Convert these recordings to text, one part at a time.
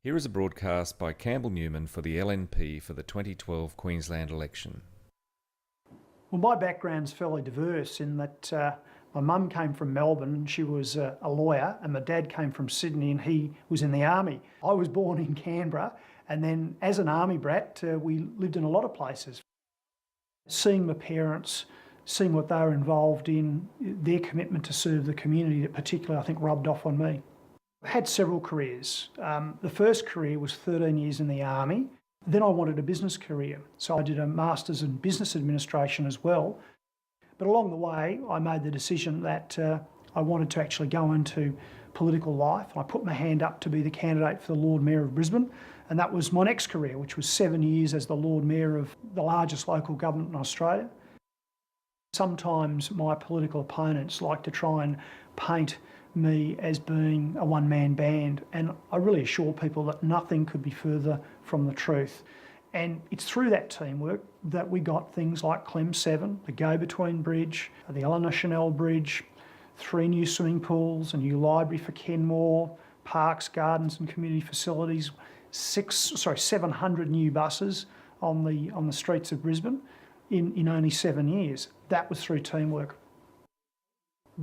Here is a broadcast by Campbell Newman for the LNP for the 2012 Queensland election. Well, my background's fairly diverse in that my mum came from Melbourne, she was a lawyer, and my dad came from Sydney and he was in the army. I was born in Canberra, and then as an army brat, we lived in a lot of places. Seeing my parents, seeing what they were involved in, their commitment to serve the community, that particularly I think rubbed off on me. I had several careers. The first career was 13 years in the army. Then I wanted a business career, so I did a Masters in Business Administration as well. But along the way, I made the decision that I wanted to actually go into political life. I put my hand up to be the candidate for the Lord Mayor of Brisbane, and that was my next career, which was 7 years as the Lord Mayor of the largest local government in Australia. Sometimes my political opponents like to try and paint me as being a one-man band, and I really assure people that nothing could be further from the truth. And it's through that teamwork that we got things like Clem 7, the Go-Between Bridge, the Eleanor Chanel Bridge, 3 new swimming pools, a new library for Kenmore, parks, gardens and community facilities, 700 new buses on the streets of Brisbane in only 7 years. That was through teamwork.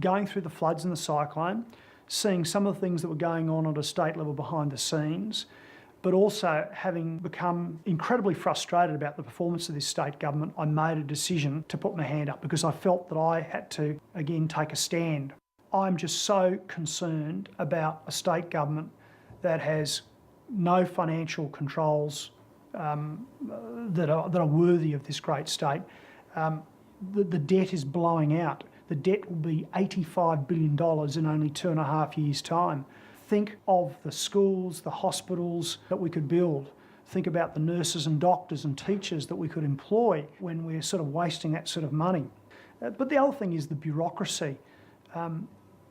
Going through the floods and the cyclone, seeing some of the things that were going on at a state level behind the scenes, but also having become incredibly frustrated about the performance of this state government, I made a decision to put my hand up because I felt that I had to, again, take a stand. I'm just so concerned about a state government that has no financial controls that are worthy of this great state. The debt is blowing out. The debt will be $85 billion in only 2.5 years' time. Think of the schools, the hospitals that we could build. Think about the nurses and doctors and teachers that we could employ when we're sort of wasting that sort of money. But the other thing is the bureaucracy.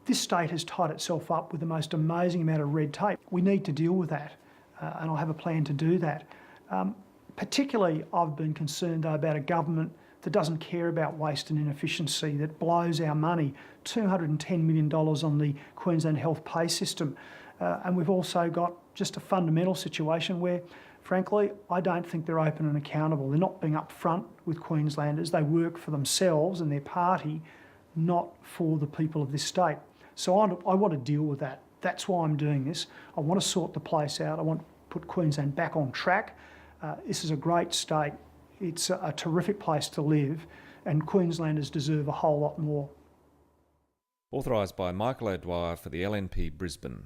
This state has tied itself up with the most amazing amount of red tape. We need to deal with that, and I'll have a plan to do that. Particularly, I've been concerned though about a government that doesn't care about waste and inefficiency, that blows our money, $210 million on the Queensland health pay system. And we've also got just a fundamental situation where, frankly, I don't think they're open and accountable. They're not being upfront with Queenslanders. They work for themselves and their party, not for the people of this state. So I want to deal with that. That's why I'm doing this. I want to sort the place out. I want to put Queensland back on track. This is a great state. It's a terrific place to live, and Queenslanders deserve a whole lot more. Authorised by Michael O'Dwyer for the LNP Brisbane.